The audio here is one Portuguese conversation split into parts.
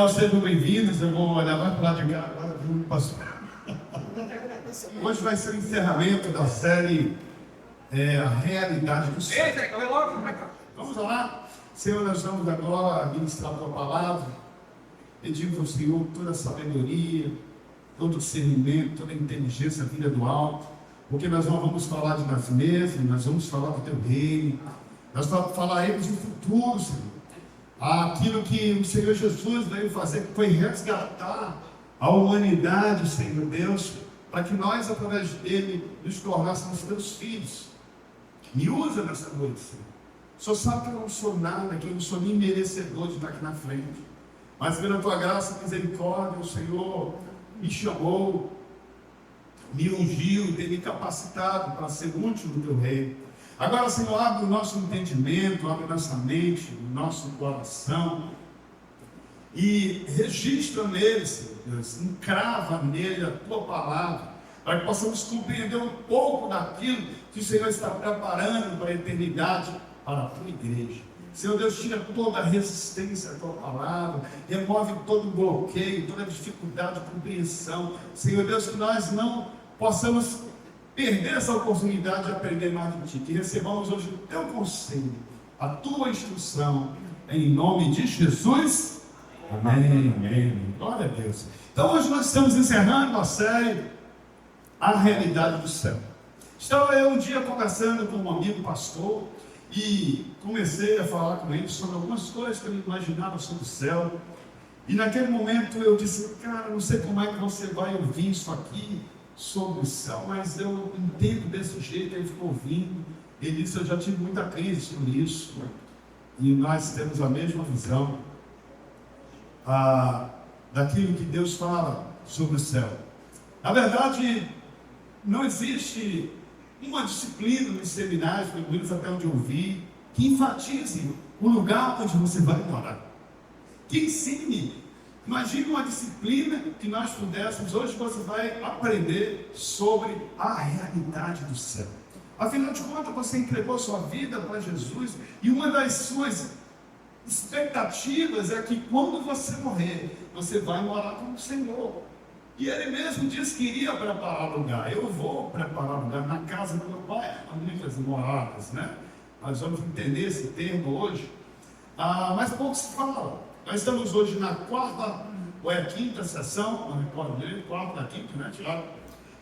Legal, sejam bem-vindos. Eu vou olhar mais para lá de cá agora, viu, pastor? Hoje vai ser o encerramento da série A Realidade do Céu. Vamos lá. Senhor, nós vamos agora ministrar a tua palavra, pedindo ao Senhor toda a sabedoria, todo o discernimento, toda a inteligência vinda do alto, porque nós não vamos falar de nós mesmos, nós vamos falar do teu reino, nós vamos falaremos do futuro, Senhor. Aquilo que o Senhor Jesus veio fazer, que foi resgatar a humanidade, Senhor Deus, para que nós, através dele, nos tornássemos teus filhos. Me usa nessa noite, Senhor. O Senhor sabe que eu não sou nada, que eu não sou nem merecedor de estar aqui na frente. Mas pela tua graça e misericórdia, o Senhor me chamou, me ungiu, tem me capacitado para ser útil no teu reino. Agora, Senhor, abre o nosso entendimento, abre a nossa mente, o nosso coração e registra nele, Senhor Deus, encrava nele a tua palavra, para que possamos compreender um pouco daquilo que o Senhor está preparando para a eternidade, para a tua igreja. Senhor Deus, tira toda a resistência à tua palavra, remove todo o bloqueio, toda a dificuldade de compreensão. Senhor Deus, que nós não possamos perder essa oportunidade de aprender mais de ti, que recebamos hoje o teu conselho, a tua instrução, em nome de Jesus. Amém, amém. Glória a Deus. Então hoje nós estamos encerrando a série A Realidade do Céu. Estava eu um dia conversando com um amigo pastor e comecei a falar com ele sobre algumas coisas que eu imaginava sobre o céu. E naquele momento eu disse, cara, não sei como é que você vai ouvir isso aqui sobre o céu, mas eu entendo desse jeito. Ele ficou ouvindo, ele disse, eu já tive muita crise sobre isso, e nós temos a mesma visão daquilo que Deus fala sobre o céu. Na verdade, não existe uma disciplina nos seminários, pelo menos até onde eu vi, que enfatize o lugar onde você vai morar, que ensine. Imagine uma disciplina que nós pudéssemos, hoje você vai aprender sobre a realidade do céu. Afinal de contas, você entregou sua vida para Jesus, e uma das suas expectativas é que quando você morrer, você vai morar com o Senhor. E ele mesmo disse que iria preparar lugar. Eu vou preparar lugar na casa do meu pai. Há muitas moradas, né? Nós vamos entender esse termo hoje. Mas pouco se fala. Nós estamos hoje na quarta ou é a quinta sessão, não recordo direito, quarta ou quinta, né, Tiago?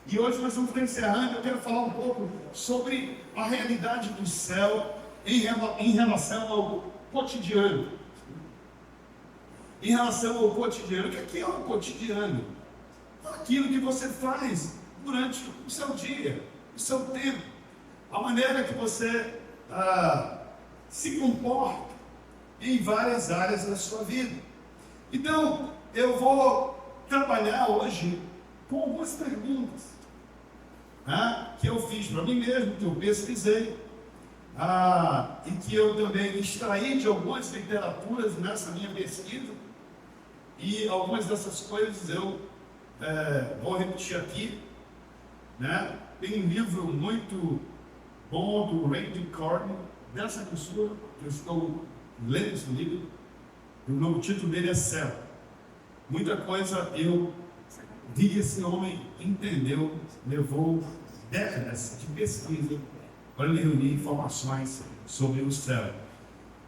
E hoje nós vamos encerrando. Eu quero falar um pouco sobre a realidade do céu em relação ao cotidiano. Em relação ao cotidiano, o que é o cotidiano? Aquilo que você faz durante o seu dia, o seu tempo, a maneira que você se comporta em várias áreas da sua vida. Então, eu vou trabalhar hoje com algumas perguntas que eu fiz para mim mesmo, que eu pesquisei, e que eu também extraí de algumas literaturas nessa minha pesquisa, e algumas dessas coisas eu vou repetir aqui, né? Tem um livro muito bom do Randy Corn, dessa pessoa, que eu estou lendo esse livro, e o título dele é Céu. Muita coisa eu vi que esse homem entendeu, levou décadas de pesquisa para reunir informações sobre o céu.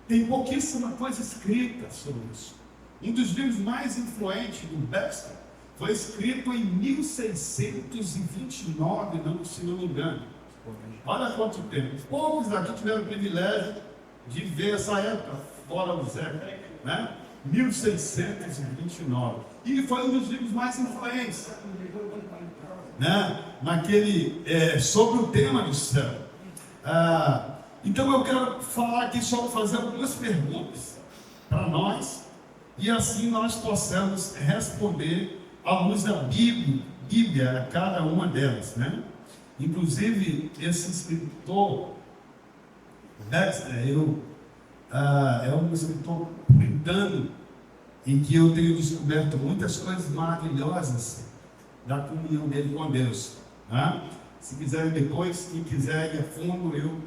Tem pouquíssima coisa escrita sobre isso. Um dos livros mais influentes do Baxter foi escrito em 1629, se não me engano. Olha quanto tempo. Poucos aqui tiveram o privilégio de ver essa época, fora do século, né? 1629. E foi um dos livros mais influentes, né? Sobre o tema do céu. Então eu quero falar aqui, só fazer algumas perguntas para nós, e assim nós possamos responder à luz da Bíblia, a cada uma delas, né? Inclusive, esse escritor, é um escritor puritano, em que eu tenho descoberto muitas coisas maravilhosas da comunhão dele com Deus, né? Se quiserem depois, quem quiser ir a fundo, eu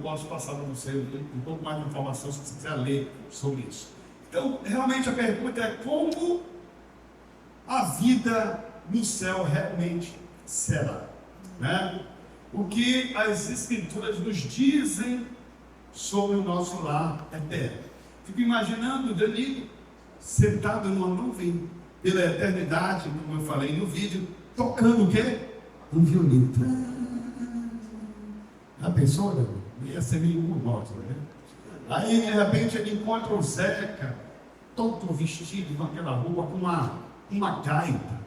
posso passar para você um pouco mais de informação, se você quiser ler sobre isso. Então, realmente a pergunta é como a vida no céu realmente será, né? O que as Escrituras nos dizem sobre o nosso lar eterno. Fico imaginando Danilo sentado numa nuvem pela eternidade, como eu falei no vídeo, tocando o quê? Um violino. Já pensou, Danilo? Ia ser meio gosto, né? Aí, de repente, ele encontra o Zeca, todo vestido naquela rua, com uma gaita.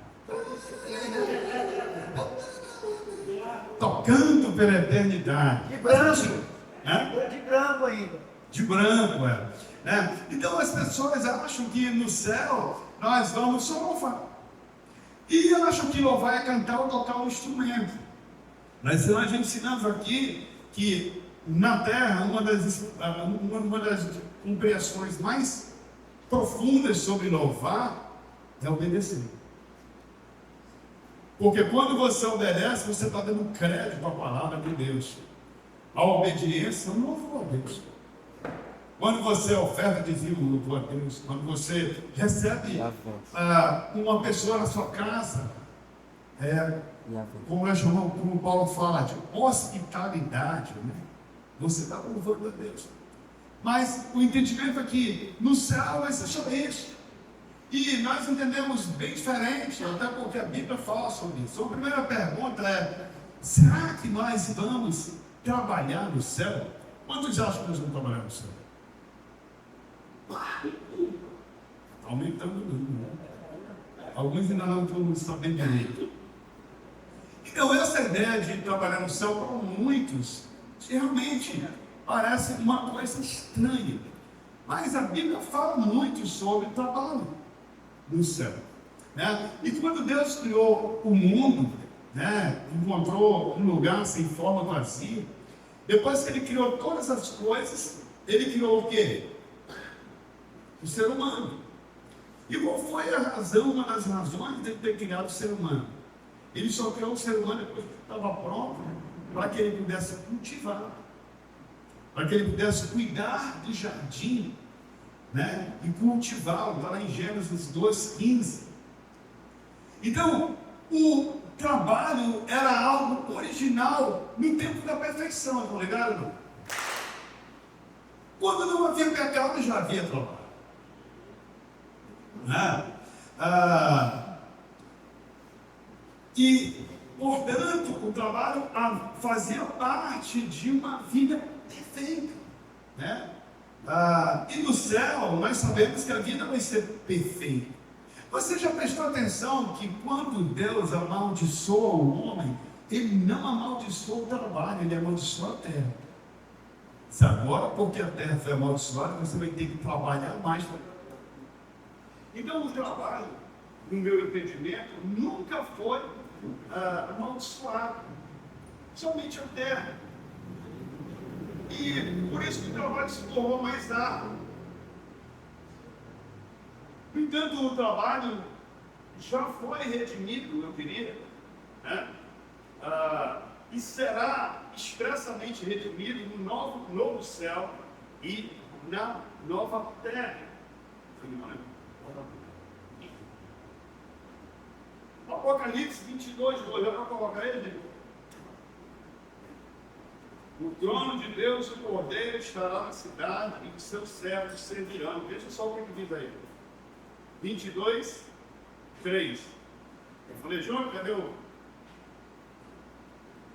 Tocando pela eternidade. De branco. De branco ainda. De branco, né? Então, as pessoas acham que no céu nós vamos só louvar. E acham que louvar é cantar ou tocar um instrumento. Mas nós ensinamos aqui que na terra, uma das compreensões mais profundas sobre louvar é obedecer. Porque quando você obedece, você está dando crédito à palavra de Deus. A obediência é um louvor a Deus. Quando você oferta dízimo, louvor a Deus. Quando você recebe uma pessoa na sua casa, como Paulo fala, de hospitalidade, né? Você está louvando a Deus. Mas o entendimento é que no céu vai ser só isso. E nós entendemos bem diferente, até porque a Bíblia fala sobre isso. Então, a primeira pergunta é: será que nós vamos trabalhar no céu? Quantos acham que nós vamos trabalhar no céu? Está aumentando o número, né? Alguns ainda não estão sabendo direito. Então, essa ideia de trabalhar no céu, para muitos, realmente parece uma coisa estranha. Mas a Bíblia fala muito sobre o trabalho no céu, né? E quando Deus criou o mundo, né, encontrou um lugar sem forma, vazio, depois que Ele criou todas as coisas, Ele criou o quê? O ser humano. E qual foi a razão, uma das razões de ter criado o ser humano? Ele só criou o ser humano depois que estava pronto para que ele pudesse cultivar, para que ele pudesse cuidar do jardim, né, e cultivá-lo. Está lá em Gênesis 2:15. Então, o trabalho era algo original no tempo da perfeição, tá ligado? Quando não havia pecado, já havia trabalho. E, portanto, o trabalho fazia parte de uma vida perfeita, né? E no céu, nós sabemos que a vida vai ser perfeita. Você já prestou atenção que quando Deus amaldiçoa o homem, Ele não amaldiçoa o trabalho, Ele amaldiçoa a terra. Se agora, porque a terra foi amaldiçoada, você vai ter que trabalhar mais. Então, o trabalho, no meu entendimento, nunca foi amaldiçoado. Somente a terra. E por isso que o trabalho se tornou mais árduo. No entanto, o trabalho já foi redimido, eu diria, né? E será expressamente redimido no novo céu e na nova terra. Apocalipse 22, vou já colocar ele. O trono de Deus e o Cordeiro estará na cidade e os seus servos servirão. Veja só o que diz aí. 22, 3. Eu falei, João, cadê o...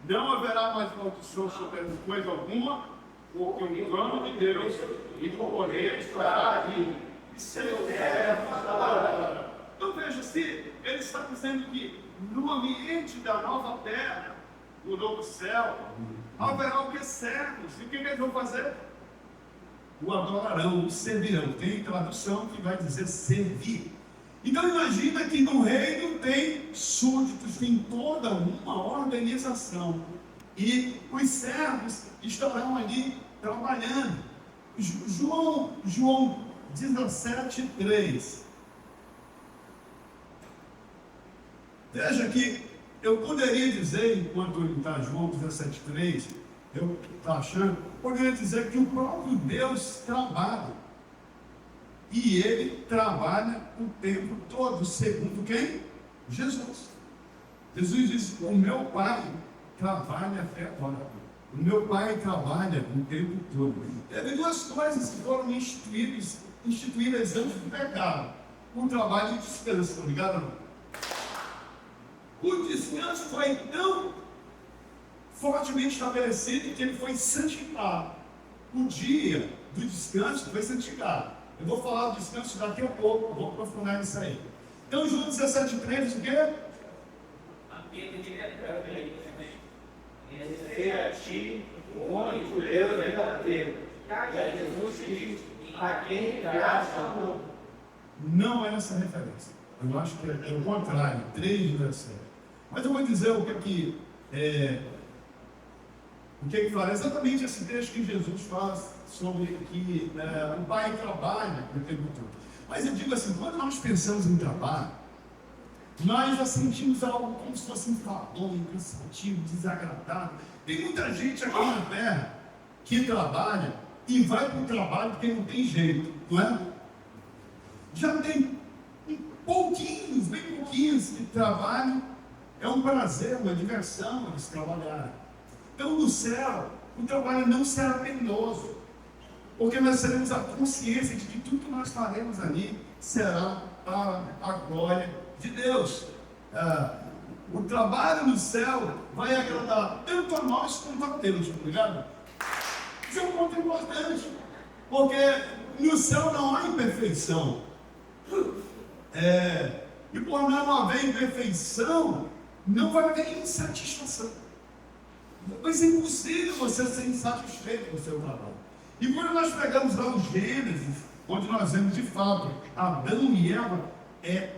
Não haverá mais maldição sobre coisa alguma, porque o trono de Deus e o Cordeiro estará ali. E seus servos estarão. Então veja, se ele está dizendo que no ambiente da nova terra, no novo céu, haverá o que? Servos. E o que eles vão fazer? O adorarão, o servirão. Tem tradução que vai dizer servir. Então imagina que no reino tem súditos, tem toda uma organização. E os servos estarão ali trabalhando. João 17:3. Veja que eu poderia dizer, enquanto ele está João 17:3, eu estou achando, poderia dizer que o próprio Deus trabalha. E ele trabalha o tempo todo, segundo quem? Jesus. Jesus disse: o meu Pai trabalha até agora. O meu Pai trabalha o tempo todo. Teve duas coisas que foram instituídas antes do pecado: o trabalho e o descanso. Estão ligados? O descanso foi tão fortemente estabelecido que ele foi santificado. O dia do descanso foi santificado. Eu vou falar do descanso daqui a pouco, vou aprofundar nisso aí. Então, João 17,3 diz o quê? Ser a ti o único Deus verdadeiro, e a Jesus Cristo, a quem graça amor. Não é essa referência. Eu acho que é o contrário, 3,17. Mas eu vou dizer o que fala exatamente esse texto que Jesus faz sobre que o Pai trabalha o tempo todo. Mas eu digo assim, quando nós pensamos em trabalho, nós já sentimos algo como se fosse enfadonho, cansativo, desagradável. Tem muita gente aqui na terra que trabalha e vai para o trabalho porque não tem jeito, não é? Já tem pouquinhos, bem pouquinhos que trabalham. É um prazer, uma diversão eles trabalharem. Então, no céu, o trabalho não será penoso, porque nós teremos a consciência de que tudo que nós faremos ali será para a glória de Deus. O trabalho no céu vai agradar tanto a nós quanto a Deus, obrigado? Isso é um ponto importante, porque no céu não há imperfeição. E por não haver imperfeição, não vai haver insatisfação. Vai ser impossível você ser insatisfeito com o seu trabalho. E quando nós pegamos lá o Gênesis, onde nós vemos de fato Adão e Eva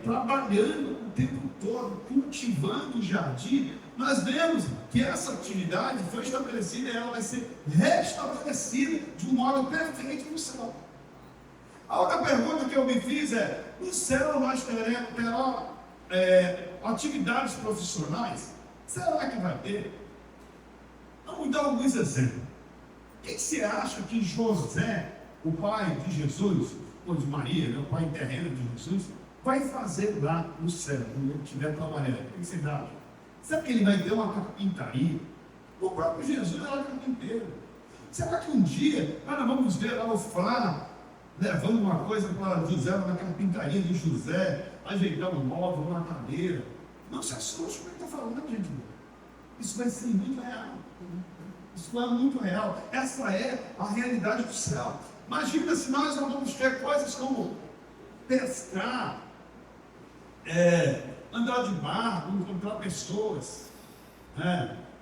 trabalhando o tempo todo, cultivando o jardim, nós vemos que essa atividade foi estabelecida e ela vai ser restabelecida de um modo perfeito no céu. A outra pergunta que eu me fiz no céu nós terá atividades profissionais? Será que vai ter? Vamos dar alguns exemplos. O que você acha que José, o pai de Jesus, ou de Maria, o pai terreno de Jesus, vai fazer lá no céu, quando ele estiver trabalhando? O que você acha? Será que ele vai ter uma carpintaria? O próprio Jesus era carpinteiro. Será que um dia nós vamos ver lá o Flávio levando uma coisa para José, na carpintaria de José, ajeitar um móvel, uma cadeira? Não se assuste com o que está falando, gente. Isso vai ser muito real. Isso é muito real. Essa é a realidade do céu. Imagina se nós não vamos ter coisas como pescar, andar de barco, encontrar pessoas,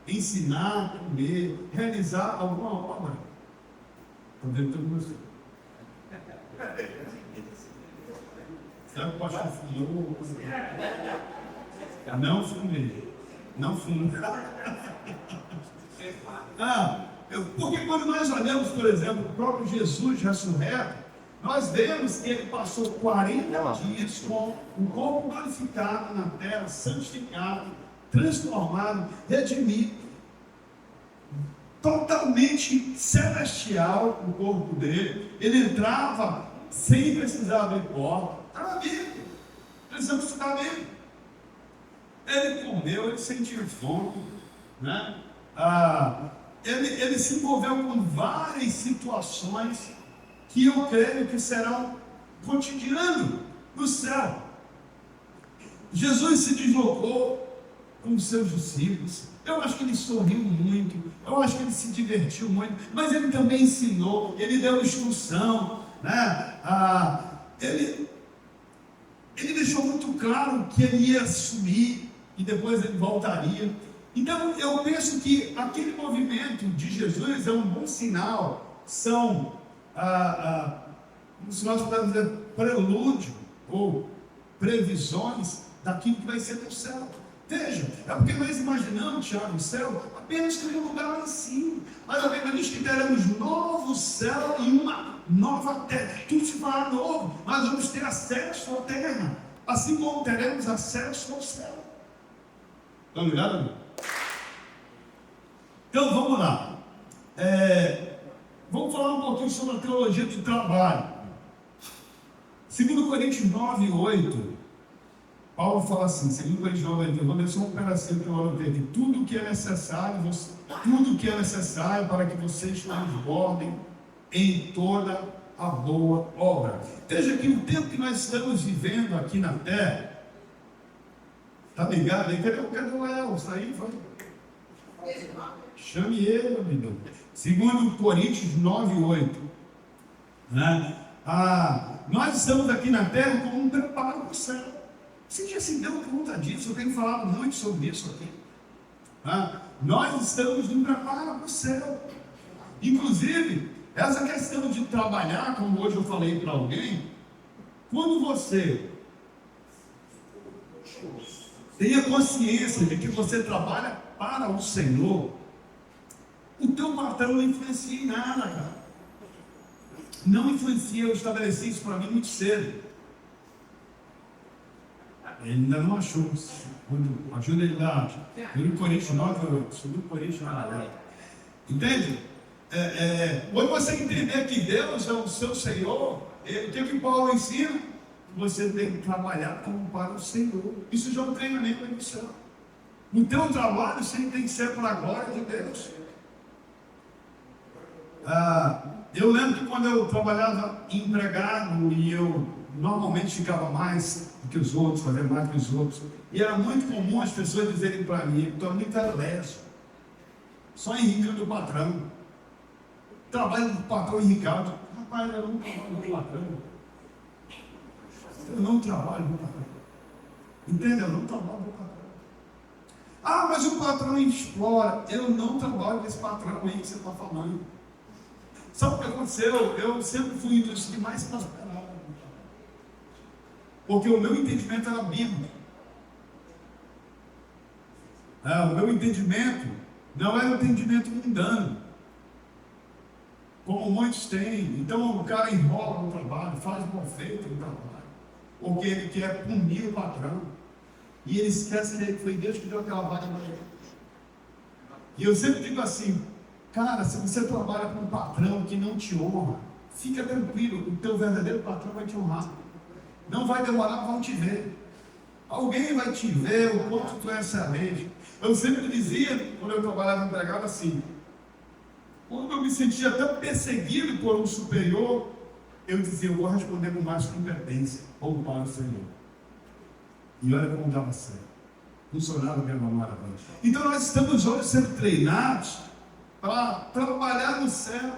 ensinar, comer, realizar alguma obra. Estou vendo todo mundo. Sabe que o pastor fumou? Não fumei. Não fumei. Porque quando nós olhamos, por exemplo, o próprio Jesus ressurreto, nós vemos que ele passou 40 dias com o corpo glorificado na terra, santificado, transformado, redimido, totalmente celestial o corpo dele. Ele entrava sem precisar abrir porta, estava vivo, precisamos estar vivo. Ele comeu, ele sentiu fome, né? Ele se envolveu com várias situações que eu creio que serão cotidianas no céu. Jesus se deslocou com os seus discípulos. Eu acho que ele sorriu muito, eu acho que ele se divertiu muito, mas ele também ensinou, ele deu instrução, né? Ele deixou muito claro que ele ia subir e depois ele voltaria. Então, eu penso que aquele movimento de Jesus é um bom sinal, são, se nós podemos dizer, prelúdio ou previsões daquilo que vai ser no céu. Veja, é porque nós imaginamos, Tiago, o céu apenas como um lugar assim, mas a Bíblia diz que teremos novo céu e uma nova terra. Tudo se fará novo, nós vamos ter acesso à terra, assim como teremos acesso ao céu. Estão ligados, amigo? Então vamos lá. Vamos falar um pouquinho sobre a teologia do trabalho. 2 Coríntios 9, 8, Paulo fala assim, 2 Coríntios 9, 8, vou ler só um pedacinho que eu anotei aqui. Tudo que é necessário para que vocês transbordem em toda a boa obra. Veja que o tempo que nós estamos vivendo aqui na terra, tá ligado aí? Cadê o Elcio? Aí, vai. Chame ele, amigo. 2 Coríntios 9, 8. Né? Nós estamos aqui na terra como um preparo para o céu. Você já se deu conta disso? Eu tenho falado muito sobre isso aqui. Nós estamos em preparo para o céu. Inclusive, essa questão de trabalhar, como hoje eu falei para alguém, quando você tenha consciência de que você trabalha para o Senhor, o teu patrão não influencia em nada, cara. Não influencia. Eu estabeleci isso para mim muito cedo. Ele ainda não achou. Ajuda ele lá. 2 Coríntios 9, 8. 2 Coríntios 9, 8. Entende? Quando você entender que Deus é o seu Senhor, o que Paulo ensina? Você tem que trabalhar como para o Senhor. Isso já é um treinamento da missão. O teu trabalho sempre tem que ser para a glória de Deus. Eu lembro que quando eu trabalhava empregado e eu normalmente ficava mais do que os outros, fazia mais do que os outros, e era muito comum as pessoas dizerem para mim, estou muito leso, só enrica do patrão, trabalho do patrão enricado. Rapaz, eu não trabalho do patrão, eu não trabalho do patrão, entende? Eu não trabalho do patrão. Mas o patrão explora. Eu não trabalho com esse patrão aí que você está falando. Sabe o que aconteceu? Eu sempre fui um dos que mais prosperava. Porque o meu entendimento era bíblico. O meu entendimento não era um entendimento mundano, como muitos têm. Então o cara enrola no trabalho, faz mal feito no trabalho, porque ele quer punir o patrão. E ele esquece que foi Deus que deu aquela vaga para ele. E eu sempre digo assim, cara, se você trabalha com um patrão que não te honra, fica tranquilo, o teu verdadeiro patrão vai te honrar. Não vai demorar, vão te ver. Alguém vai te ver, o quanto tu é excelente. Eu sempre dizia, quando eu trabalhava empregado, assim, quando eu me sentia até perseguido por um superior, eu dizia, eu vou responder com mais competência, ou para o Senhor. E olha como dava certo. Funcionava bem uma maravilha. Então nós estamos hoje sendo treinados para trabalhar no céu.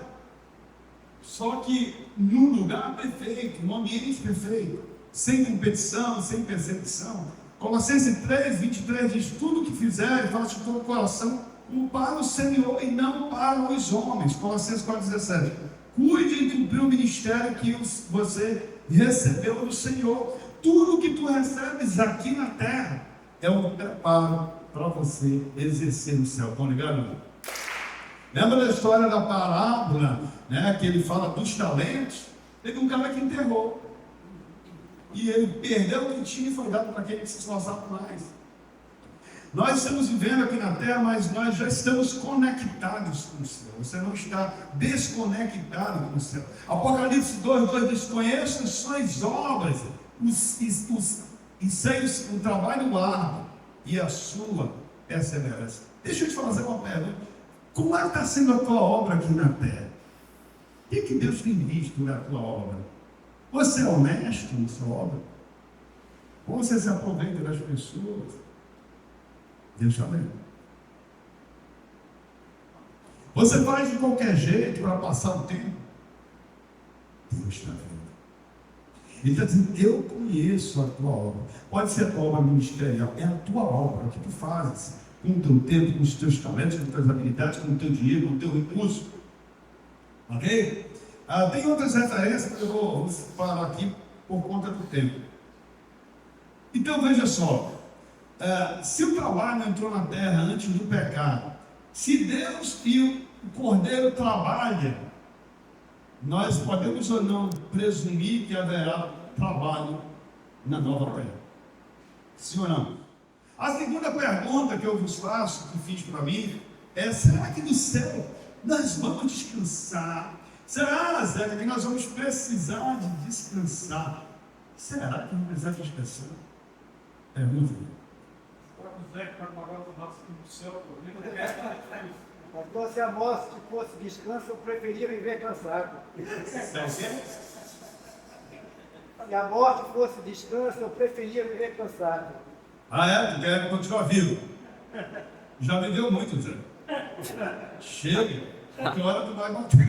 Só que num lugar perfeito, num ambiente perfeito, sem competição, sem perseguição. Colossenses 3, 23 diz, tudo que fizer, faça de todo o coração, para o Senhor e não para os homens. Colossenses 4, 17. Cuide de cumprir o ministério que você recebeu do Senhor. Tudo que tu recebes aqui na terra é um preparo para você exercer no céu. Estão ligados? Lembra da história da parábola, né, que ele fala dos talentos? Teve um cara que enterrou. E ele perdeu o que tinha e foi dado para aquele que se esforçava mais. Nós estamos vivendo aqui na terra, mas nós já estamos conectados com o céu. Você não está desconectado com o céu. Apocalipse 2 diz, conheço as suas obras, o trabalho árduo e a sua perseverança. Deixa eu te fazer uma pergunta. Como é que está sendo a tua obra aqui na terra? O que Deus tem visto na tua obra? Você é honesto na sua obra? Ou você se aproveita das pessoas? Deus está vendo. Você faz de qualquer jeito para passar o tempo? Deus está vendo. Ele está dizendo, eu conheço a tua obra. Pode ser a tua obra ministerial, é a tua obra, o que tu fazes com o teu tempo, com os teus talentos, com as tuas habilidades, com o teu dinheiro, com o teu recurso. Ok? Tem outras referências que eu vou falar aqui por conta do tempo. Então veja só, se o trabalho entrou na terra antes do pecado, se Deus e o Cordeiro trabalham, nós podemos ou não presumir que haverá trabalho na nova terra? Sim ou não? A segunda pergunta que eu vos faço, que fiz para mim, é: será que no céu nós vamos descansar? Será, Zé, que nós vamos precisar de descansar? Será que não precisa de expressão? Pergunta. Pastor, se a morte fosse descanso, eu preferia viver cansado. Se a morte fosse descanso, eu preferia viver cansado. Ah, é? Tu quer continuar vivo? Já viveu muito, Zé. Chega. Que hora tu vai bater?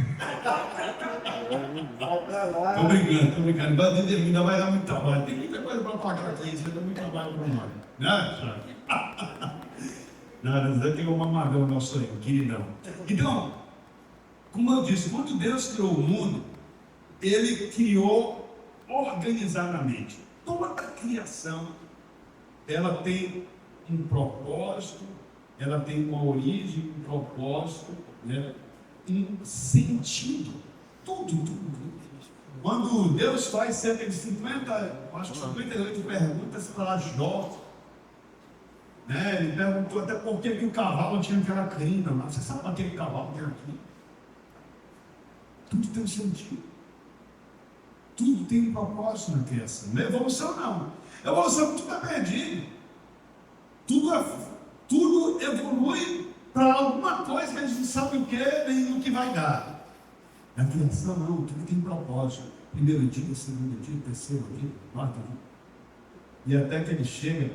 Vai pra lá. Tô brincando. Bandido ainda vai dar muito trabalho. Tem muita coisa para pagar aqui, isso dá muito trabalho para nós. Né? Não, Zé tem uma magrão nosso aí, queridão. Então, como eu disse, quando Deus criou o mundo, Ele criou organizadamente. Toda a criação, ela tem um propósito, ela tem uma origem, um propósito, né? Um sentido. Tudo. Quando Deus faz cerca de 58 perguntas para Jó, né? Ele perguntou até por que o cavalo tinha aquela crina lá. Você sabe aquele cavalo tem aqui? Tudo tem um sentido. Tudo tem um propósito na criação. Não é evolução, não. Evolução tudo é perdido. Tudo evolui para alguma coisa que a gente não sabe o que nem o que vai dar. Na criação, não. Tudo tem propósito. Primeiro dia, segundo dia, terceiro dia, quarto dia. E até que ele chega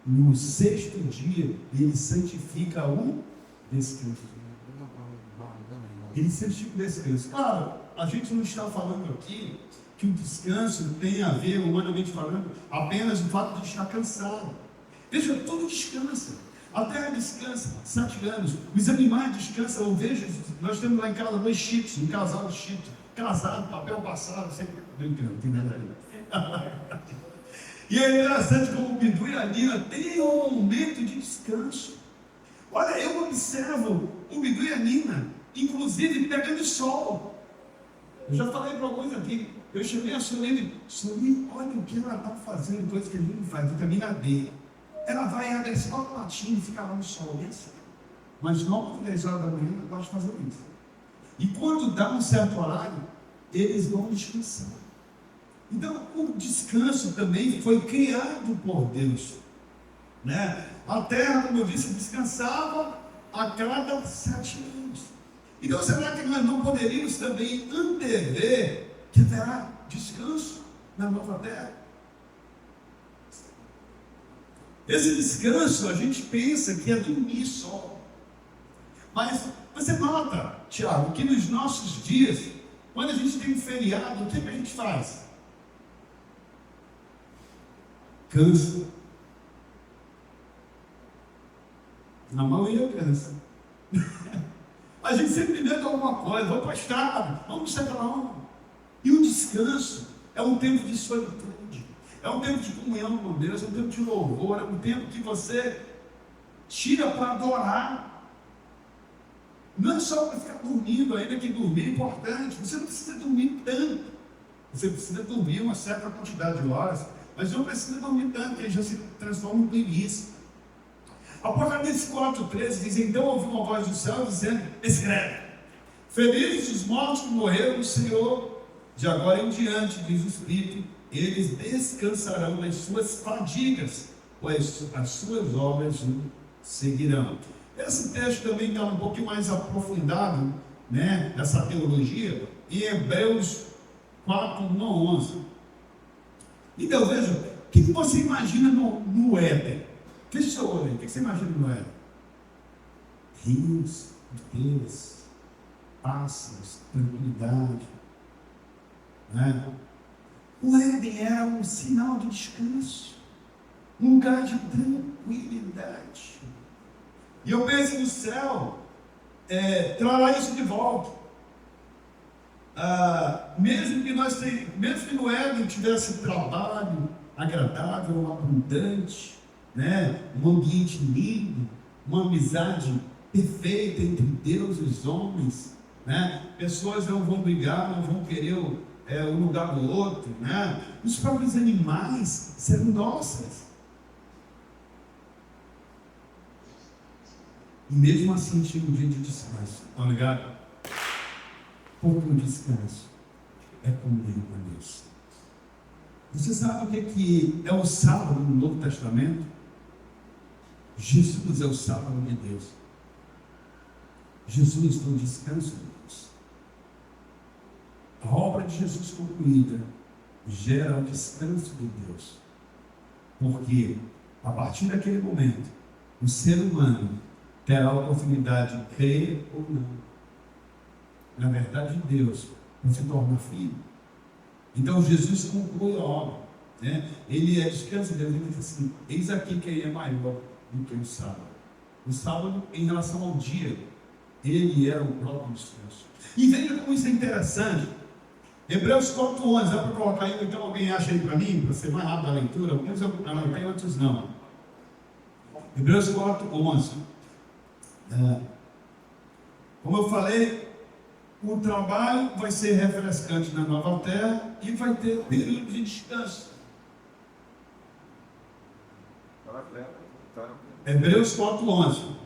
no sexto dia, ele santifica o descanso. Ele santifica o descanso. Claro, a gente não está falando aqui que o descanso tem a ver, humanamente falando, apenas o fato de estar cansado. Veja, tudo descansa. A terra descansa 7 anos. Os animais descansam. Eu vejo, nós temos lá em casa 2 chips, um casal de chips. Casado, papel passado, sempre brincando, tem nada a ver. E é interessante como o Bidu e a Nina têm um momento de descanso. Olha, eu observo o Bidu e a Nina, inclusive pegando sol. Eu já falei para alguns aqui, eu chamei a Solene, olha o que ela está fazendo, coisa que a gente não faz, vitamina D. Ela vai a escola latim e fica lá no sol, mas 9, 10 horas da manhã ela gosta de fazer isso. E quando dá um certo horário, eles vão descansar. Então, o descanso também foi criado por Deus. Né? A terra, como eu disse, descansava a cada 7 anos. Então, será que nós não poderíamos também antever que haverá descanso na nova terra? Esse descanso, a gente pensa que é dormir só. Mas você nota, Tiago, que nos nossos dias, quando a gente tem um feriado, o que a gente faz? Cansa. Na maioria cansa. A gente sempre inventa alguma coisa, vamos para a estrada, vamos sair para onde? E o descanso é um tempo de solitude, é um tempo de comunhão com Deus, é um tempo de louvor, é um tempo que você tira para adorar. Não é só para ficar dormindo, ainda que dormir é importante. Você não precisa dormir tanto. Você precisa dormir uma certa quantidade de horas, mas não precisa dormir tanto, porque já se transforma em preguiça. Apocalipse 4,13 diz: então ouviu uma voz do céu dizendo: escreve, felizes os mortos que morreram no Senhor, de agora em diante, diz o Espírito, eles descansarão das suas fadigas, pois as suas obras o seguirão. Esse texto também está um pouquinho mais aprofundado, né, nessa teologia, em Hebreus 4, 1 a 11. Então, veja, o que você imagina no Éden? Feche seu olho aí, o que você imagina no Éden? Rios, rios, pássaros, tranquilidade. Né? O Éden era um sinal de descanso, um lugar de tranquilidade. E eu penso no céu, trará isso de volta. Mesmo que no Éden tivesse trabalho agradável, abundante, né? Um ambiente lindo, uma amizade perfeita entre Deus e os homens, né? Pessoas não vão brigar, não vão querer o lugar do outro, né? Os próprios animais serão nossas. E mesmo assim chega um dia de descanso. Tá ligado? Pouco descanso é comunhão com Deus. Você sabe o que é o sábado no Novo Testamento? Jesus é o sábado de Deus. Jesus foi o descanso de Deus. A obra de Jesus concluída gera o descanso de Deus. Porque, a partir daquele momento, o ser humano terá a oportunidade de crer ou não na verdade de Deus, para se tornar filho. Então, Jesus conclui a obra. Né? Ele é descanso de Deus. Ele diz assim: eis aqui quem é maior do que o sábado. O sábado, em relação ao dia, ele era o próprio descanso. E veja como isso é interessante. Hebreus 4:11, dá para colocar aí, então alguém acha aí para mim, para ser mais rápido a leitura? Alguns eu anotei, outros não. Hebreus 4:11. Como eu falei, o trabalho vai ser refrescante na nova terra e vai ter período de descanso. Hebreus 4:11.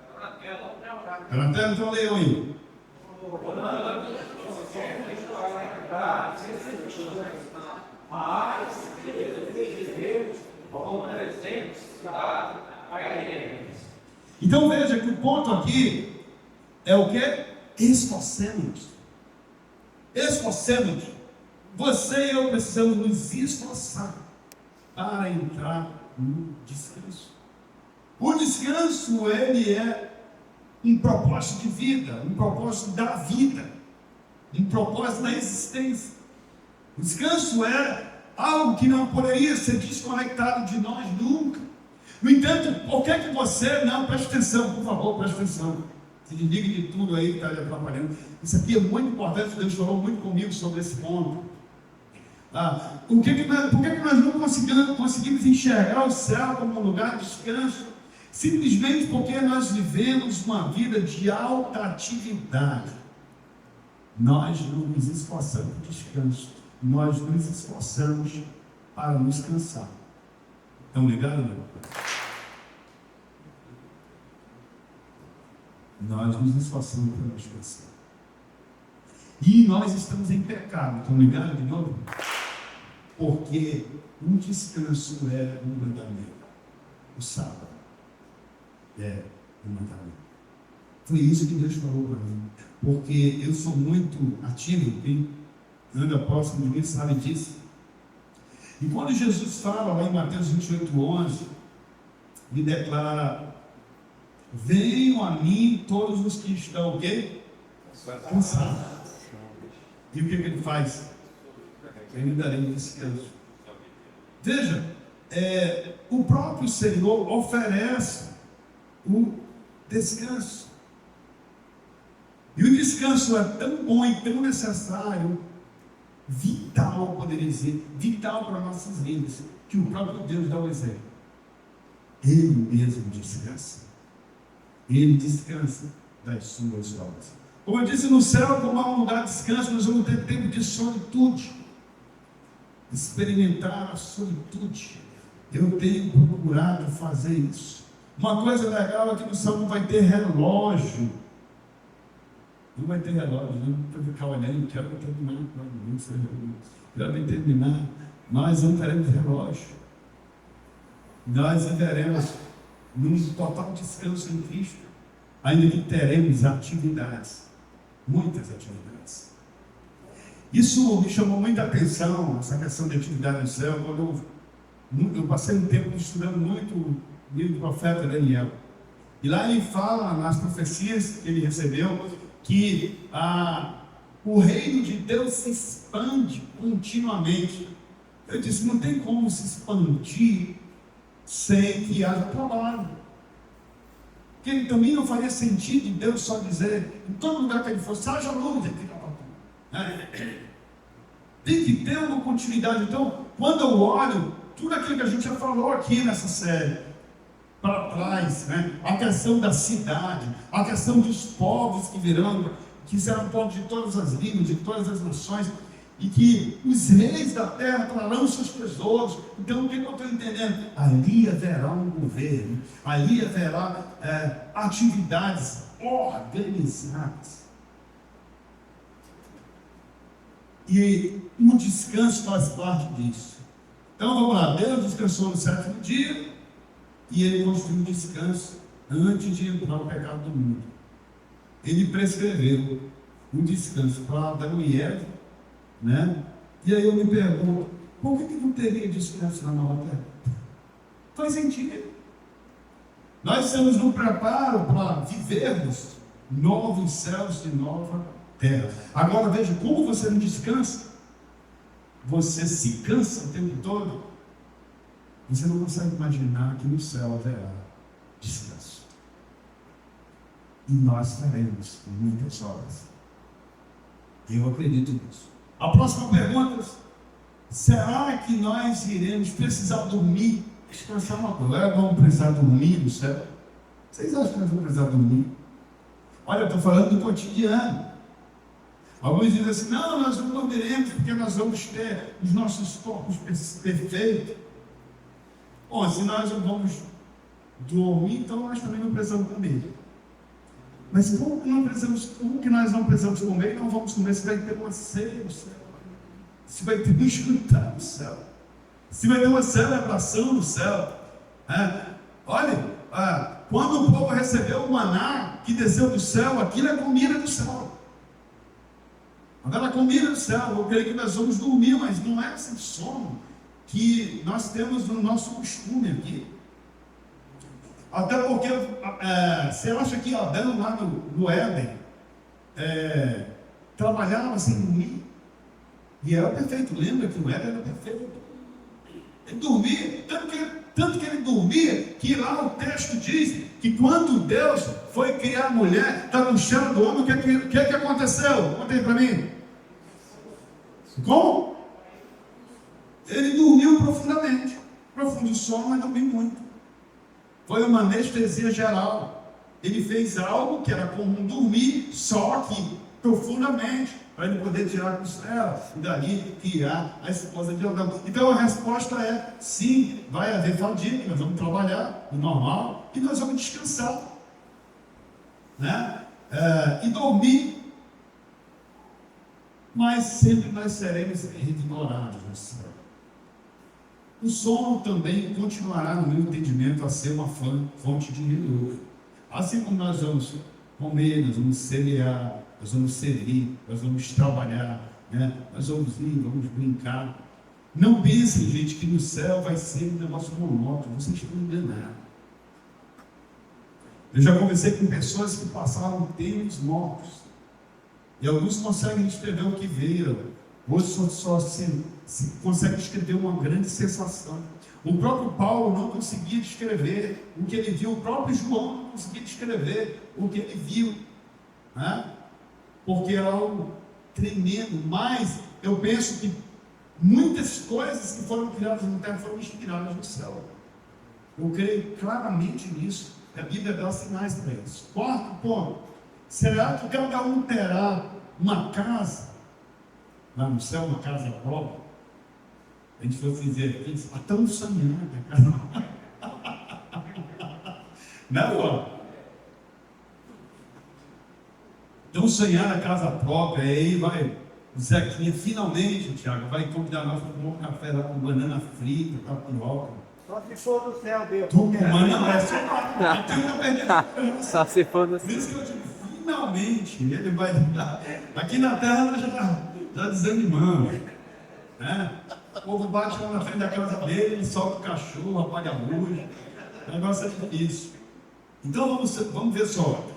Está na tela? Então leiam aí. Então veja que o ponto aqui é o que? Esforcemos. Esforcemos. Você e eu precisamos nos esforçar para entrar no descanso. O descanso, ele é um propósito de vida, um propósito da vida, um propósito da existência. O descanso é algo que não poderia ser desconectado de nós nunca. No entanto, por que você não preste atenção? Por favor, preste atenção. Se desligue de tudo aí que está lhe atrapalhando. Isso aqui é muito importante. Deus falou muito comigo sobre esse ponto. Por que nós não conseguimos enxergar o céu como um lugar de descanso? Simplesmente porque nós vivemos uma vida de alta atividade. Nós não nos esforçamos por descanso. Nós nos esforçamos para nos cansar. Estão ligados, não? Nós nos esforçamos para nos cansar. E nós estamos em pecado. Estão ligados de novo? Porque um descanso é um mandamento. O sábado é um mandamento. Foi isso que Deus falou para mim. Porque eu sou muito ativo, quem anda próximo de mim sabe disso. E quando Jesus fala lá em Mateus 28:11, ele declara: venham a mim todos os que estão o quê? Cansados. E o que ele faz? Eu lhe darei descanso. Veja, o próprio Senhor oferece o descanso. E o descanso é tão bom e tão necessário, vital, poderia dizer, vital para nossas vidas, que o próprio Deus dá o exemplo. Ele mesmo descansa. Ele descansa das suas obras. Como eu disse, no céu, como há um lugar de descanso, nós vamos ter tempo de solitude. Experimentar a solitude. Eu tenho procurado fazer isso. Uma coisa legal é que no céu não vai ter relógio. Não vai ter relógio, não para ficar olhando, quero terminar, quero terminar. Nós não teremos relógio. Nós viveremos num total descanso em Cristo, ainda que teremos atividades, muitas atividades. Isso me chamou muita atenção, essa questão de atividade no céu, quando eu passei um tempo estudando muito o livro do profeta Daniel. E lá ele fala, nas profecias que ele recebeu, que o reino de Deus se expande continuamente. Eu disse, não tem como se expandir sem que haja trabalho. Porque também não faria sentido em Deus só dizer, em todo lugar que ele fosse, haja luz aqui. Tem que ter uma continuidade. Então, quando eu olho tudo aquilo que a gente já falou aqui nessa série, para trás, né? A questão da cidade, a questão dos povos que virão, que serão povos de todas as línguas, de todas as nações, e que os reis da terra trarão seus tesouros. Então, o que eu estou entendendo? Ali haverá um governo, ali haverá atividades organizadas. E um descanso faz parte disso. Então vamos lá, Deus descansou no sétimo dia e ele construiu um descanso antes de entrar o pecado do mundo. Ele prescreveu um descanso para Adão e Eva, né? E aí eu me pergunto, por que não teria descanso na nova terra? Faz sentido. Nós estamos no preparo para vivermos novos céus e nova terra. Agora veja, como você não descansa, você se cansa o tempo todo, você não consegue imaginar que no céu haverá descanso. E nós faremos muitas horas. Eu acredito nisso. A próxima pergunta: será que nós iremos precisar dormir? Descansar uma coisa. Vamos precisar dormir no céu? Vocês acham que nós vamos precisar dormir? Olha, eu estou falando do cotidiano. Alguns dizem assim, não, nós não dormiremos porque nós vamos ter os nossos corpos perfeitos. Bom, se nós não vamos dormir, então nós também não precisamos comer. Mas como que nós não precisamos comer e não vamos comer? Se vai ter uma ceia no céu, se vai ter um jantar no céu, se vai ter uma celebração no céu. Olha, quando o povo recebeu o maná que desceu do céu, aquilo é comida do céu. Agora, a comida do céu, eu creio que nós vamos dormir, mas não é esse sono que nós temos no nosso costume aqui. Até porque você acha que Adão lá no Éden trabalhava sem dormir? E era perfeito, lembra que o Éden era perfeito? Ele dormia, tanto que ele dormia, que lá o texto diz que quando Deus foi criar a mulher, estava no cheiro do homem, o que aconteceu? Conta aí para mim. Como? Ele dormiu profundamente. Profundo sono, mas dormiu muito. Foi uma anestesia geral. Ele fez algo que era comum dormir, só que profundamente, para ele poder tirar a costela e dali criar a esposa de Adão. Então a resposta é sim, vai haver fadiga, nós vamos trabalhar o normal e nós vamos descansar, né? E dormir. Mas sempre nós seremos revigorados no céu. O sono também continuará, no meu entendimento, a ser uma fonte de renovo. Assim como nós vamos comer, nós vamos cear, nós vamos servir, nós vamos trabalhar, né? Nós vamos ir, vamos brincar. Não pensem, gente, que no céu vai ser um negócio monótono. Vocês estão enganados. Eu já conversei com pessoas que passaram tempos mortos. E alguns conseguem descrever o que viram, outros só se conseguem descrever uma grande sensação. O próprio Paulo não conseguia descrever o que ele viu, o próprio João não conseguia descrever o que ele viu, né? Porque era algo tremendo. Mas eu penso que muitas coisas que foram criadas na terra foram inspiradas no céu. Eu creio claramente nisso. A Bíblia dá sinais para isso. Quarto ponto: será que cada um terá uma casa lá no céu, uma casa própria? A gente fosse dizer aqui, estão sonhando a casa. Não, ó. Estão sonhando a casa própria, aí vai o Zequinha finalmente, Tiago, vai convidar nós para tomar um café lá com banana frita, tapioca. Só se for no céu, Deus. Só se for no céu. Por isso que eu digo, finalmente, ele vai dar. Aqui na terra nós já desanimamos, né? O povo bate lá na frente da casa dele, ele solta o cachorro, apaga a luz. O negócio é difícil. Então vamos ver só.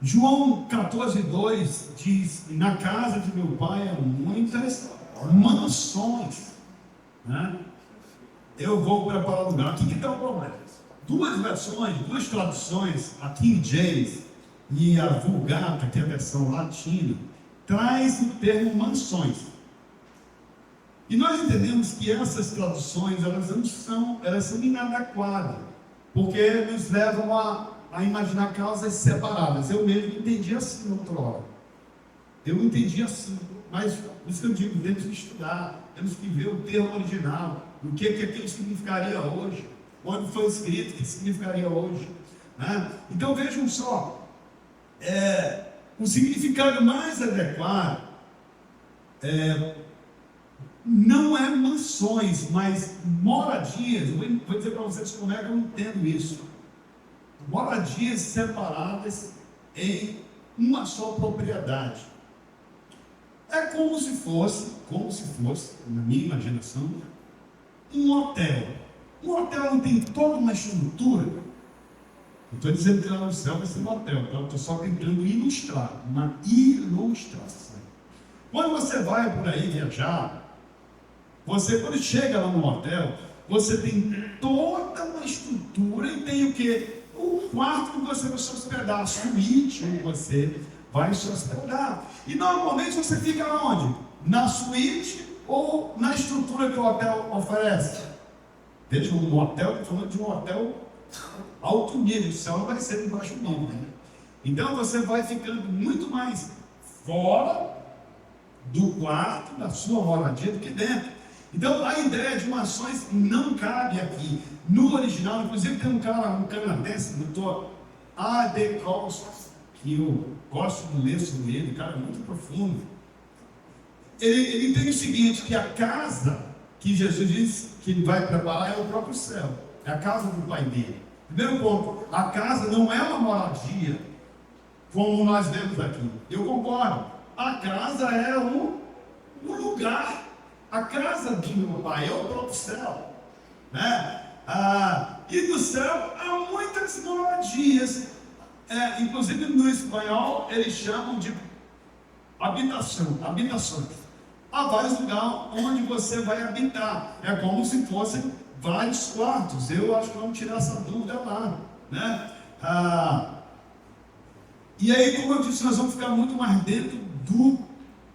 João 14:2 diz: na casa de meu pai há muitas mansões, né? Eu vou preparar o lugar. O que está o problema? Duas versões, duas traduções, a King James e a Vulgata, que é a versão latina, traz o termo mansões. E nós entendemos que essas traduções, elas são inadequadas, porque nos levam a imaginar causas separadas. Eu mesmo entendi assim na outra hora. Eu entendi assim, mas por isso que eu digo, temos que estudar, temos que ver o termo original, o que aquilo significaria hoje, onde foi escrito, o que significaria hoje, né? Então vejam só, o significado mais adequado não é mansões, mas moradias. Vou dizer para vocês como é que eu entendo isso. Moradias separadas em uma só propriedade. É como se fosse, na minha imaginação, um hotel. Um hotel não tem toda uma estrutura. Não estou dizendo que lá no céu vai ser um hotel, tá? Eu estou só tentando ilustrar, uma ilustração. Quando você vai por aí viajar, quando chega lá no hotel, você tem toda uma estrutura e tem o quê? O quarto que você vai se hospedar, a suíte onde você vai se hospedar. E normalmente você fica onde? Na suíte ou na estrutura que o hotel oferece? Veja, um hotel, estou falando de um hotel alto nível, o céu não vai ser de baixo nível. Né? Então você vai ficando muito mais fora do quarto, da sua moradia, do que dentro. Então a ideia de mansões não cabe aqui. No original, inclusive tem um canadense, doutor A.D. Costa, que eu gosto de ler sobre ele, cara muito profundo. Ele tem o seguinte, que a casa que Jesus disse que ele vai preparar é o próprio céu, é a casa do Pai dele. Primeiro ponto, a casa não é uma moradia, como nós vemos aqui. Eu concordo, a casa é um lugar. A casa de meu Pai é o próprio céu, né? E no céu há muitas moradias, inclusive no espanhol eles chamam de habitações. Há vários lugares onde você vai habitar, é como se fossem vários quartos. Eu acho que vamos tirar essa dúvida lá, né? E aí, como eu disse, nós vamos ficar muito mais dentro do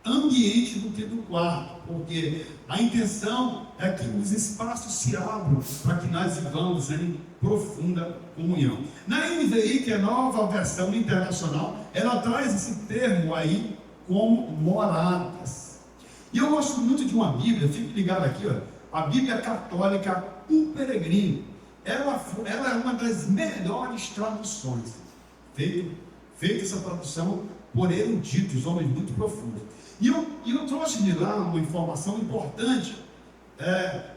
ambiente do que do quarto, porque a intenção é que os espaços se abram para que nós vivamos em profunda comunhão. Na NVI, que é a nova versão internacional, ela traz esse termo aí como moradas. E eu gosto muito de uma Bíblia, fique ligado aqui, ó, a Bíblia Católica, O Peregrino. Ela é uma das melhores traduções, feita essa tradução por eruditos, homens muito profundos. E eu trouxe de lá uma informação importante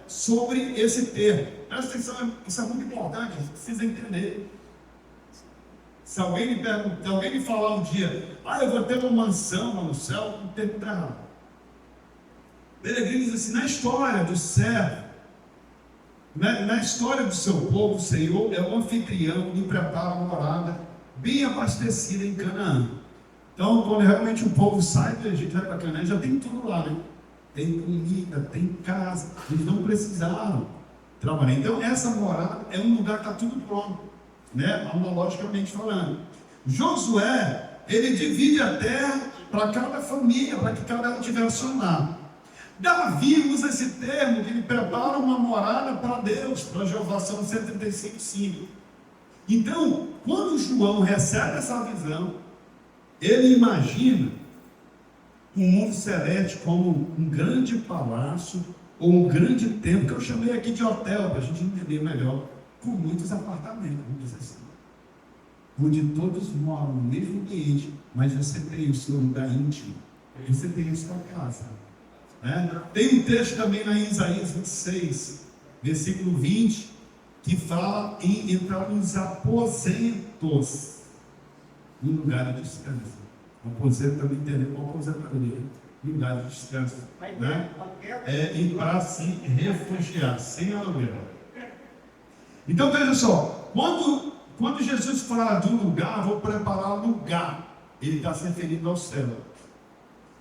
sobre esse termo. Presta atenção, isso é muito importante, a gente precisa entender. Se alguém me falar um dia, eu vou ter uma mansão no céu, o termo está errado. Peregrino diz assim, na história do servo, na história do seu povo, o Senhor é o anfitrião e prepara uma morada bem abastecida em Canaã. Então, quando realmente o povo sai do Egito, vai para Canaã, já tem tudo lá, né? Tem comida, tem casa, eles não precisaram trabalhar. Então, essa morada é um lugar que está tudo pronto, né? Analogicamente falando. Josué, ele divide a terra para cada família, para que cada um tivesse um lar. Davi usa esse termo, que ele prepara uma morada para Deus, para Jeová, Salmo 135:5. Então, quando João recebe essa visão, ele imagina o mundo celeste como um grande palácio ou um grande templo, que eu chamei aqui de hotel, para a gente entender melhor, com muitos apartamentos, vamos dizer assim, onde todos moram no mesmo ambiente, mas você tem o seu lugar íntimo, você tem a sua casa. Tem um texto também lá em Isaías 26, versículo 20, que fala em entrar nos aposentos, no lugar de descanso. O aposento também entendeu o aposentadoria, lugar de descanso, né? E para se refugiar, sem aluguel. Então veja só, quando Jesus fala de um lugar, vou preparar lugar, ele está se referindo ao céu.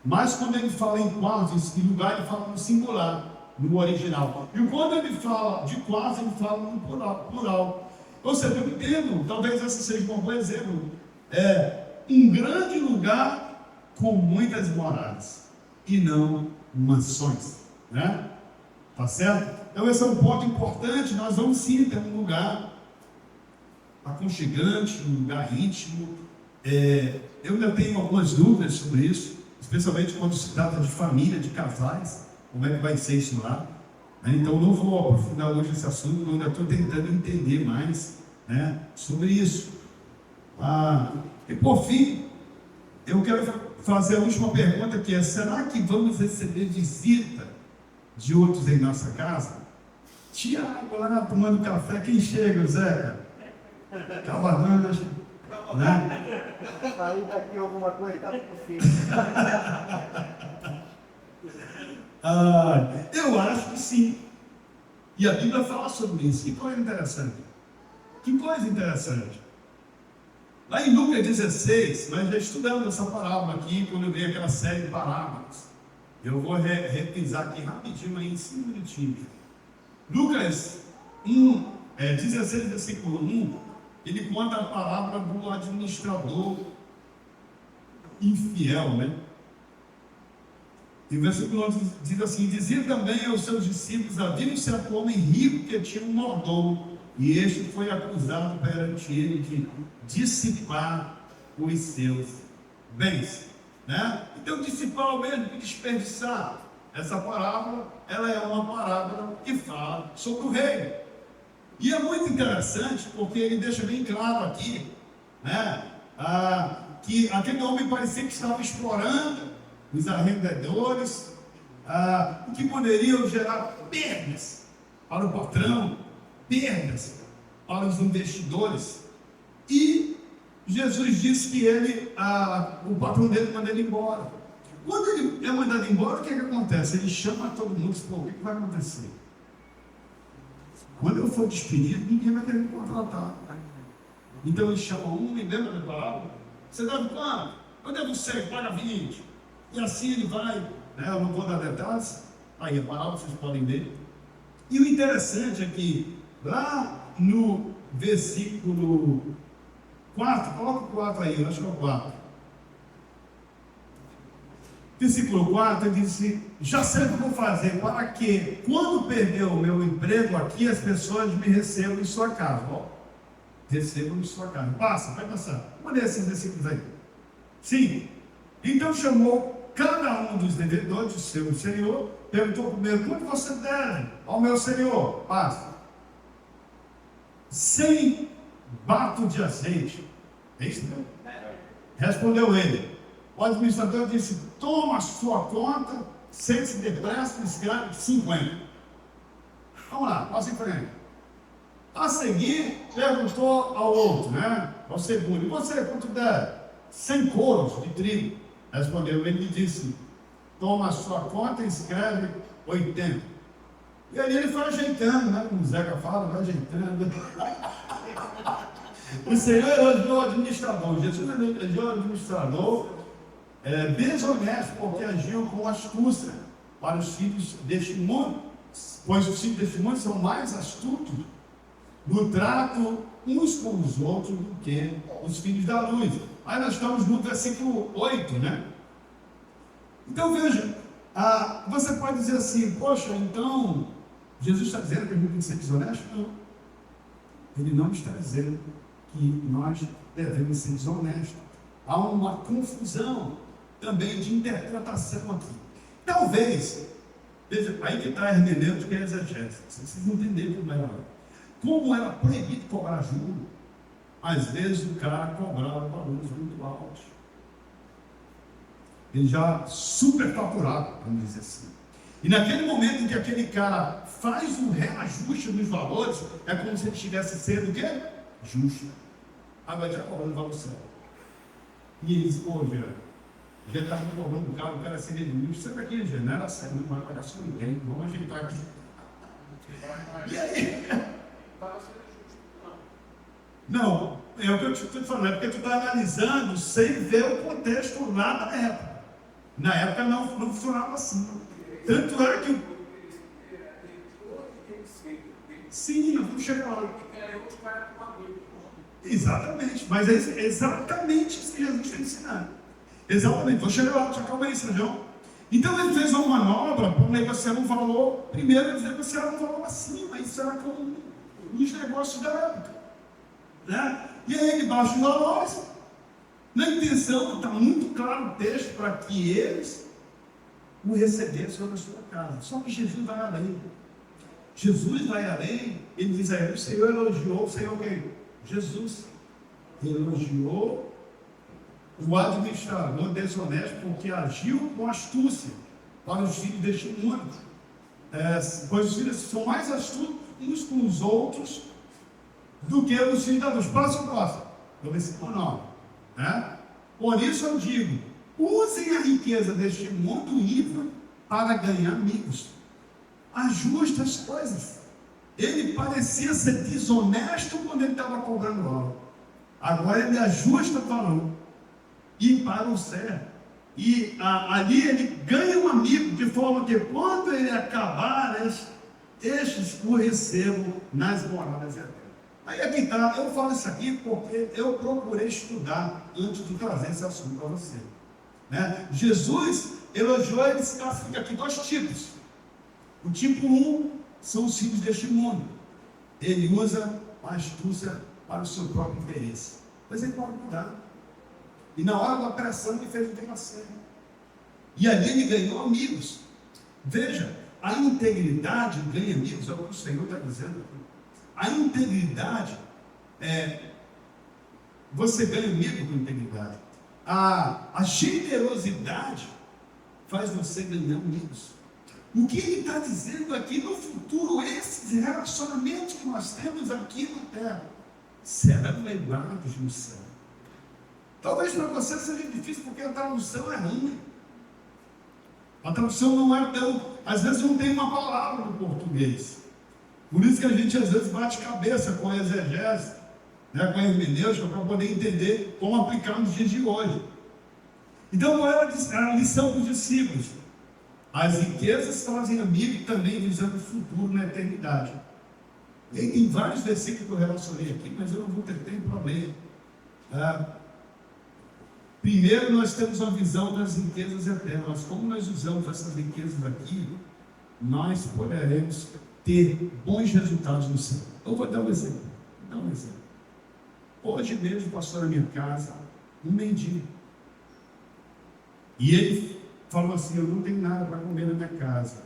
Mas quando ele fala em quartos e lugar, ele fala no singular, no original. E quando ele fala de quartos, ele fala no plural. Ou seja, eu entendo, talvez esse seja um bom exemplo. Um grande lugar com muitas moradas e não mansões, né? Tá certo? Então esse é um ponto importante. Nós vamos sim ter um lugar aconchegante, um lugar íntimo. Eu ainda tenho algumas dúvidas sobre isso, especialmente quando se trata de família, de casais, como é que vai ser isso lá. Então não vou aprofundar hoje esse assunto, eu ainda estou tentando entender mais, né, sobre isso. E por fim, eu quero fazer a última pergunta, que é: será que vamos receber visita de outros em nossa casa. Tiago lá tomando café, quem chega, Zeca? Cabananja, né? Aí daqui alguma coisa está possível. Eu acho que sim. E a Bíblia fala sobre isso. Que coisa interessante. Que coisa interessante. Lá em Lucas 16, nós já estudamos essa parábola aqui, quando eu dei aquela série de parábolas. Eu vou repisar aqui rapidinho, aí em 5 minutinhos. Lucas 16, versículo 1, ele conta a palavra do administrador infiel, né? E o versículo 11 diz assim: dizia também aos seus discípulos: havia um certo homem rico que tinha um mordomo, e este foi acusado perante ele de dissipar os seus bens, né? Então, dissipar o mesmo que desperdiçar. Essa parábola, ela é uma parábola que fala sobre o reino. E é muito interessante, porque ele deixa bem claro aqui, né? Que aquele homem parecia que estava explorando os arrendadores, o que poderiam gerar perdas para o patrão, perdas para os investidores. E Jesus disse que o patrão dele manda ele embora. Quando ele é mandado embora, o que acontece? Ele chama todo mundo e diz: pô, o que vai acontecer? Quando eu for despedido, ninguém vai querer me contratar. Então ele chama um e lembra da palavra: você deve quanto? Eu devo 100, paga 20. E assim ele vai, né? Eu não vou dar detalhes, aí a palavra vocês podem ler. E o interessante é que lá no versículo 4, coloca o 4 aí, eu acho que é o 4. Versículo 4, ele disse: já sei o que vou fazer para que, quando perder o meu emprego aqui, as pessoas me recebam em sua casa. Ó, recebam em sua casa. Passa, vai passar. Vamos ler esses versículos aí. Sim. Então chamou cada um dos devedores do seu senhor, perguntou primeiro: quanto você deve ao meu senhor? Passa. 100 batos de azeite. É isso mesmo? Respondeu ele. O administrador disse: toma a sua conta, sente-se depressa, escreve 50. Vamos lá, passa em frente. A seguir, perguntou ao outro, né? Ao segundo: e você quanto deve? 100 coros de trigo. Respondeu ele e disse: toma a sua conta e escreve 80. E ali ele foi ajeitando, né? Como o Zeca fala, vai ajeitando. O Senhor elogiou o administrador. Jesus elogiou o administrador desonesto, porque agiu com astúcia para os filhos deste mundo, pois os filhos deste mundo são mais astutos no trato uns com os outros do que os filhos da luz. Aí nós estamos no versículo 8, né? Então veja, você pode dizer assim: poxa, então Jesus está dizendo que a gente tem que ser desonesto? Não. Ele não está dizendo que nós devemos ser desonestos. Há uma confusão também de interpretação aqui. Talvez, veja, aí que está a hermenêutica e a exegese. Vocês entenderem como era proibido cobrar juros. Às vezes o cara cobrava valores muito altos. Ele já superfaturava, vamos dizer assim. E naquele momento em que aquele cara faz um reajuste dos valores, é como se ele estivesse sendo o quê? Justo. Agora já cobrando valor certo. E ele diz: pô, já está me cobrando o cara seria justo. Sabe aqui, já não era certo, não vai pagar só ninguém. Vamos ajeitar aqui. E aí? Não, é o que eu estou falando, é porque tu está analisando sem ver o contexto lá na época. Na época não funcionava assim. Tanto é que. Sim, vamos chegar lá. Exatamente, mas é exatamente isso que Jesus está ensinando. Exatamente, vou chegar lá, calma aí, Sérgio. Então ele fez uma manobra para negociar um valor. Primeiro eles negociaram um valor acima, isso era como os negócios da época, né? E aí ele baixa os valores, na intenção, está muito claro o texto, para que eles o recebessem na sua casa. Só que Jesus vai além. Jesus vai além, ele diz a ele: o Senhor elogiou, o Senhor quem? Jesus elogiou o administrador desonesto porque agiu com astúcia para os filhos deste mundo. pois os filhos são mais astutos uns com os outros do que os filhos da luz. Próximo. No versículo 9. Né? Por isso eu digo, usem a riqueza deste mundo ímpio para ganhar amigos. Ajuste as coisas. Ele parecia ser desonesto quando ele estava cobrando aula. Agora ele ajusta o valor e para o céu. E ali ele ganha um amigo, de forma que quando ele acabar, estes o recebam nas moradas eternas. Aí aqui está, eu falo isso aqui porque eu procurei estudar antes de trazer esse assunto para você. Né? Jesus elogiou, ele se classifica aqui 2 tipos. O tipo 1 são os filhos deste mundo. Ele usa a astúcia para o seu próprio interesse. Mas ele pode mudar. E na hora da pressão ele fez o que era certo. E ali ele ganhou amigos. Veja, a integridade ganha amigos, é o que o Senhor está dizendo. A integridade, você ganha amigo com integridade. A generosidade faz você ganhar amigos. O que ele está dizendo aqui, no futuro, esses relacionamentos que nós temos aqui na terra serão levados no céu. Talvez para você seja difícil, porque a tradução é ruim. A tradução não é tão... Às vezes não tem uma palavra no português. Por isso que a gente às vezes bate cabeça com a exegese, né, com a hermenêutica, para poder entender como aplicar nos dias de hoje. Então não era a lição dos discípulos. As riquezas trazem amigo e também visando o futuro na eternidade. E tem vários versículos que eu relacionei aqui, mas eu não vou ter tempo para ler. Primeiro, nós temos uma visão das riquezas eternas. Como nós usamos essas riquezas aqui, nós poderemos ter bons resultados no céu. Eu vou dar um exemplo. Hoje mesmo passou na minha casa um mendigo. E ele falou assim: eu não tenho nada para comer na minha casa.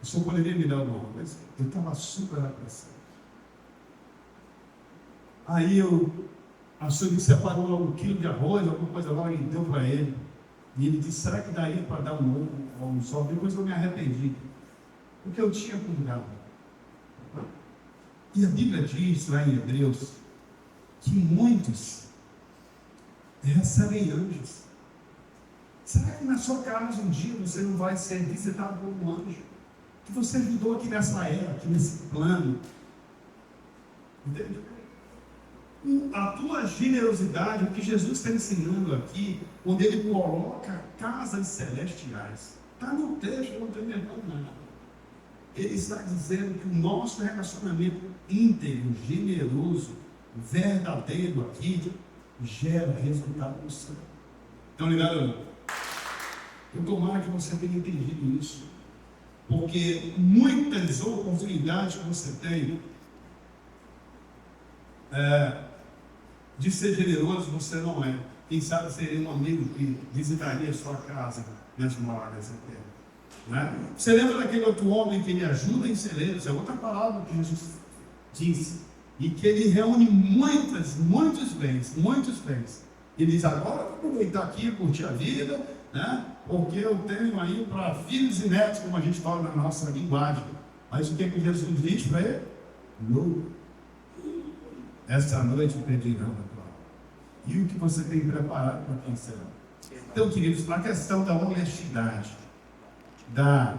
O senhor poderia me dar alguma coisa? Eu estava super na pressão. Aí a senhora me separou 1 quilo de arroz, alguma coisa lá, e deu para ele. E ele disse: será que daí para dar um ovo ou um sol? Depois eu me arrependi, porque eu tinha cuidado. E a Bíblia diz lá em Hebreus que muitos recebem anjos. Será que na sua casa um dia você não vai ser visitado por um anjo? Que você ajudou aqui nessa era, aqui nesse plano. Entende? A tua generosidade, o que Jesus está ensinando aqui, onde ele coloca casas celestiais, está no texto, não tem inventando nada. Ele está dizendo que o nosso relacionamento íntegro, generoso, verdadeiro aqui, gera resultado no céu. Então, ligado? Eu tomara que você tenha entendido isso. Porque muitas oportunidades que você tem de ser generoso, você não é. Quem sabe seria um amigo que visitaria a sua casa nas moradas eternas. Né? Você lembra daquele outro homem que ele ajuda em celeiros? É outra palavra que Jesus disse. E que ele reúne muitos bens. Ele diz: agora eu vou aproveitar aqui e curtir a vida, né? Porque eu tenho aí para filhos e netos, como a gente fala na nossa linguagem. Mas o que Jesus diz para ele? Não. Esta noite eu pedi nada. E o que você tem preparado para quem será? Então, queridos, a questão da honestidade, da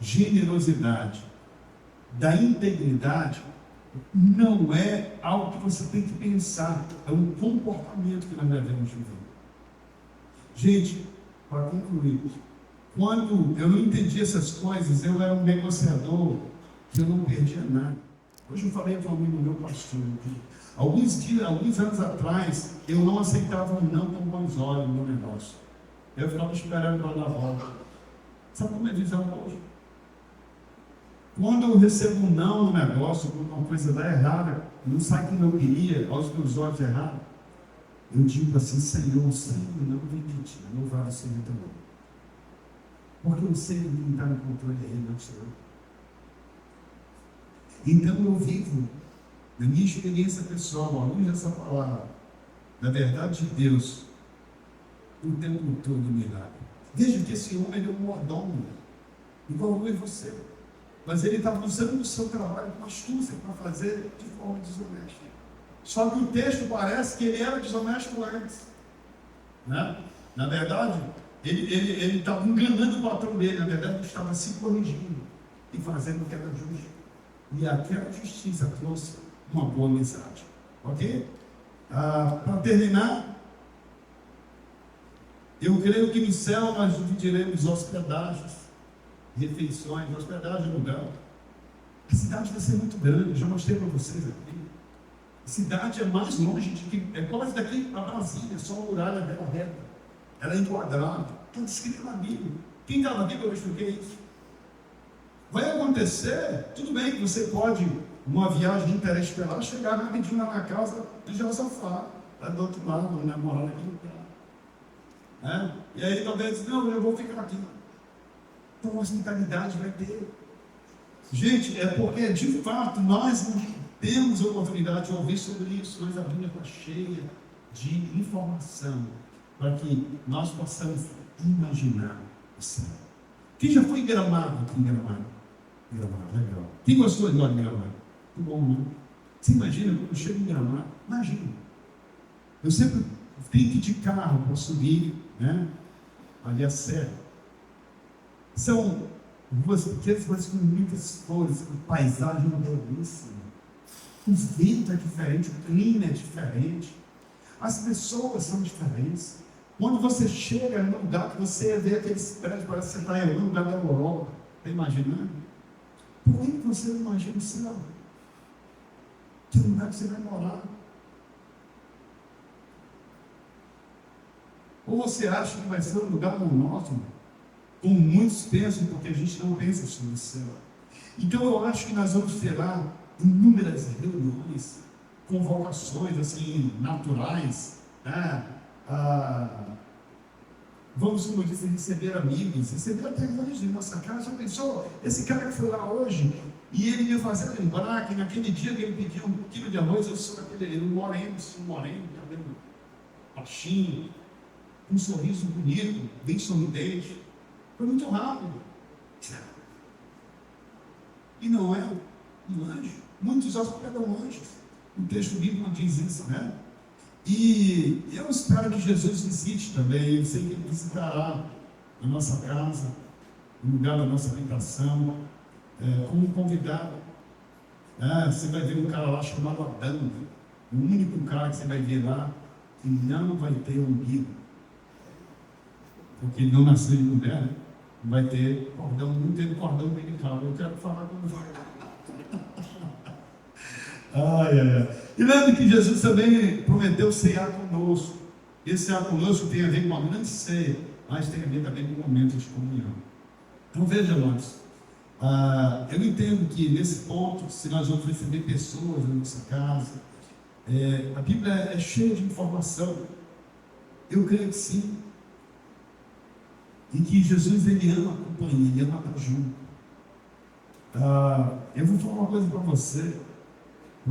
generosidade, da integridade, não é algo que você tem que pensar, é um comportamento que nós devemos viver. Gente, para concluir, quando eu não entendi essas coisas, eu era um negociador que eu não perdia nada. Hoje eu falei para um amigo meu pastor, alguns anos atrás, eu não aceitava um não com bons olhos no meu negócio. Eu ficava esperando para dar a volta. Sabe como é a visão hoje? Quando eu recebo um não no negócio, quando uma coisa dá errada, não sai como eu queria, aos meus olhos errados, eu digo assim: Senhor, não vem de ti, louvado seja teu nome. Porque eu sei que quem está no controle é Ele, não sou eu. Então eu vivo, na minha experiência pessoal, à luz dessa palavra, da verdade de Deus, o tempo todo milagre. Veja que esse homem ele é um mordomo, igual eu e você. Mas ele estava usando o seu trabalho com astúcia para fazer de forma desonesta. Só que o texto parece que ele era desonesto antes. Né? Na verdade, ele estava enganando o patrão dele. Na verdade, ele estava se corrigindo e fazendo o que era justo. E aquela justiça trouxe uma boa amizade. Ok? Para terminar, eu creio que no céu nós dividiremos hospedagens, refeições, hospedagem no lugar. A cidade vai ser muito grande, eu já mostrei para vocês aqui. A cidade é mais longe de que. É quase daqui para Brasília, só a muralha dela reta. Ela é enquadrada. Está descrito na Bíblia. Quem está na Bíblia, eu expliquei isso. Vai acontecer, tudo bem que você pode, numa viagem interestelar, chegar rapidinho na casa de Josafá, lá do outro lado, né, morar naquele lugar. E aí talvez, não, eu vou ficar aqui. Então, hospitalidade vai ter. Gente, é porque, de fato, nós não temos a oportunidade de ouvir sobre isso, mas a Bíblia está cheia de informação para que nós possamos imaginar o céu. Quem já foi em Gramado aqui em Gramado? Gramado, legal. Quem gostou de Gramado? Muito bom, né? Você imagina, quando eu chego em Gramado, imagina. Eu sempre tenho que ir de carro para subir, né? Ali a serra. São ruas pequenas, mas com muitas flores, com paisagem belíssima. O vento é diferente, o clima é diferente. As pessoas são diferentes. Quando você chega num lugar que você vê aqueles prédios, parece que você está em algum lugar da Europa. Está imaginando? Por que você não imagina o céu? Que lugar que você vai morar? Ou você acha que vai ser um lugar monótono? Como muitos pensam, porque a gente não pensa sobre o céu. Então eu acho que nós vamos ter lá inúmeras reuniões, convocações assim, naturais, né? Vamos, como eu disse, receber amigos, receber até amigos de nossa casa. Já pensou? Esse cara que foi lá hoje, e ele me fazia lembrar que naquele dia que ele pediu 1 quilo de arroz, eu sou aquele moreno, cabelo baixinho, um sorriso bonito, bem sorridente. Foi muito rápido. E não é um anjo. Muitos hospedam anjos. O texto bíblico diz isso, né? E eu espero que Jesus visite também. Eu sei que ele visitará a nossa casa, no lugar da nossa habitação, como convidado. Você vai ver um cara lá chamado Adão, o único cara que você vai ver lá que não vai ter umbigo, porque ele não nasceu de mulher, né? Vai ter cordão, não tem cordão umbilical. Eu quero falar com você. E lembre que Jesus também prometeu ceiar conosco. Esse cear conosco tem a ver com uma grande ceia, mas tem a ver também com um momento de comunhão. Então veja, irmãos, eu entendo que nesse ponto, se nós vamos receber pessoas na nossa casa, a Bíblia é cheia de informação. Eu creio que sim. E que Jesus, ele ama a companhia, ele ama estar junto. Eu vou falar uma coisa para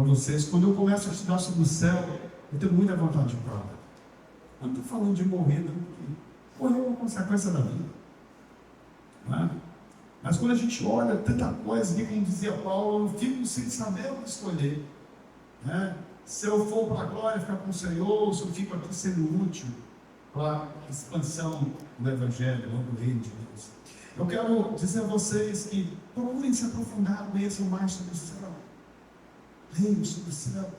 vocês. Quando eu começo a estudar sobre o céu, eu tenho muita vontade de falar. Eu não estou falando de morrer, não, porque morrer é uma consequência da vida. Não é? Mas quando a gente olha tanta coisa, que como dizia Paulo, eu fico sem saber o que escolher. Né? Se eu for para a glória, ficar com o Senhor, ou se eu fico aqui sendo útil para a expansão do Evangelho, do reino de Deus. Eu quero dizer a vocês que procurem se aprofundar mesmo mais sobre o céu. Leiam sobre o céu.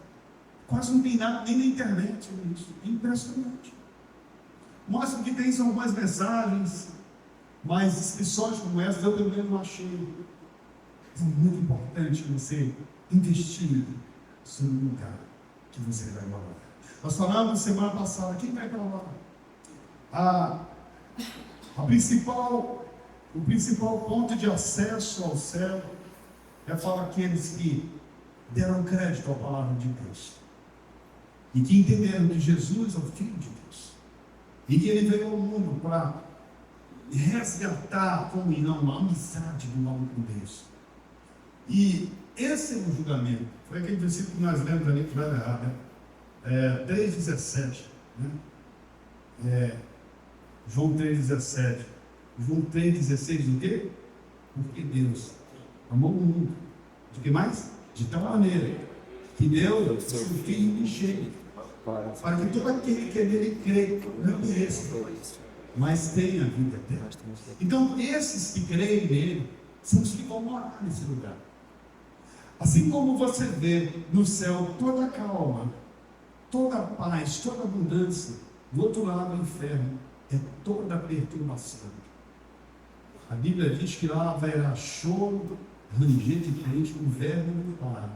Quase não tem nada, nem na internet sobre isso. É impressionante. Mostra que tem algumas mensagens, mas inscrições como essas eu pelo menos não achei. É muito importante você investir sobre o lugar que você vai morar. Nós falamos semana passada, quem vai para lá? O principal ponto de acesso ao céu é para aqueles que deram crédito à palavra de Deus e que entenderam que Jesus é o Filho de Deus e que ele veio ao mundo para resgatar a comunhão, a amizade do homem com Deus. E esse é o julgamento. Foi aquele versículo que nós lemos ali que vai errar, né? 3,17, né? João 3,17. João 3,16 do quê? Porque Deus amou o mundo. De que mais? De tal maneira que deu seu Filho unigênito, para que todo aquele que nele crê não pereça, mas tenha vida eterna. Então, esses que creem nele são os que vão morar nesse lugar. Assim como você vê no céu toda a calma, toda a paz, toda a abundância, do outro lado do inferno é toda a perturbação. A Bíblia diz que lá haverá choro, ranger de dentes com verme no par.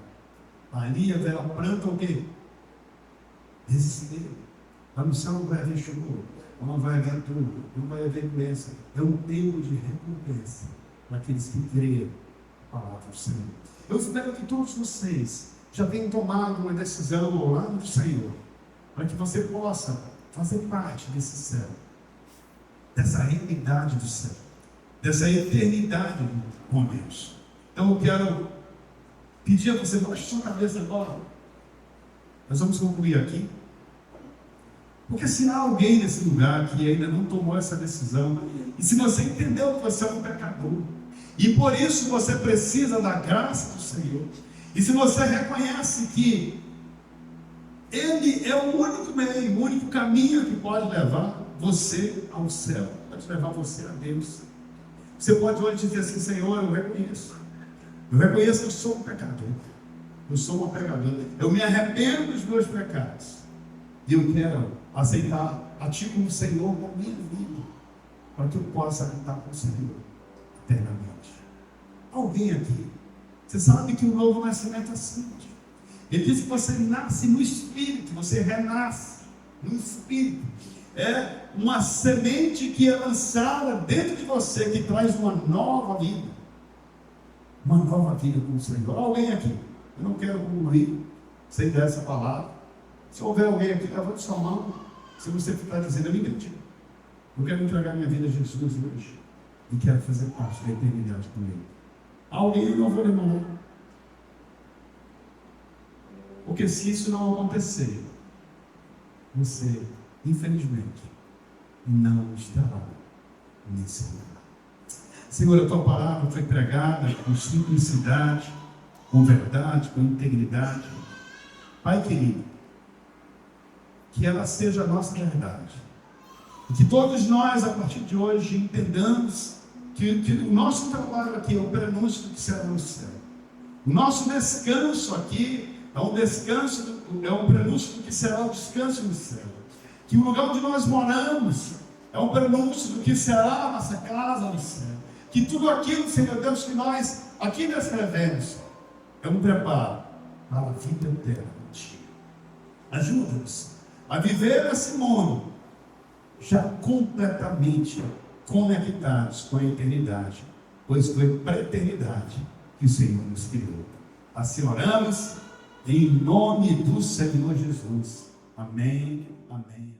Ali haverá pranto o quê? Desespero. Lá no céu não vai haver choro, não vai haver tudo, não vai haver doença. É um tempo de recompensa para aqueles que creem na palavra do Senhor. Eu espero que todos vocês já tenham tomado uma decisão ao lado do Senhor, para que você possa fazer parte desse céu, dessa realidade do céu, dessa eternidade com Deus. Então eu quero pedir a você, baixe sua cabeça agora. Nós vamos concluir aqui. Porque se há alguém nesse lugar que ainda não tomou essa decisão, e se você entendeu que você é um pecador, e por isso você precisa da graça do Senhor, e se você reconhece que Ele é o único meio, o único caminho que pode levar você ao céu, pode levar você a Deus, você pode hoje dizer assim: Senhor, eu reconheço que eu sou um pecador, eu sou uma pecadora, eu me arrependo dos meus pecados, e eu quero aceitar a Ti como Senhor da minha vida, para que eu possa habitar com o Senhor eternamente. Alguém aqui, você sabe que o novo nascimento é assim. Ele diz que você nasce no Espírito, você renasce no Espírito. É uma semente que é lançada dentro de você, que traz uma nova vida. Uma nova vida com o Senhor. Alguém aqui, eu não quero concluir sem dar essa palavra. Se houver alguém aqui, levante sua mão. Se você ficar dizendo: eu me entendi, eu quero entregar minha vida a Jesus hoje e quero fazer parte da eternidade com Ele. Alguém, eu não vou demorar. Porque se isso não acontecer, você, infelizmente, não estará nesse lugar. Senhor, a Tua palavra foi pregada com simplicidade, com verdade, com integridade. Pai querido, que ela seja a nossa verdade. E que todos nós, a partir de hoje, entendamos que o nosso trabalho aqui é o prenúncio do que será no céu. O nosso descanso aqui é um descanso, é um prenúncio do que será o descanso no céu. Que o lugar onde nós moramos é um prenúncio do que será a nossa casa no céu. Que tudo aquilo, Senhor Deus, que nós aqui descrevemos é um preparo para a vida eterna contigo. Ajuda-nos a viver esse mundo já completamente conectados com a eternidade, pois foi para a eternidade que o Senhor nos criou. Assim oramos em nome do Senhor Jesus. Amém, amém.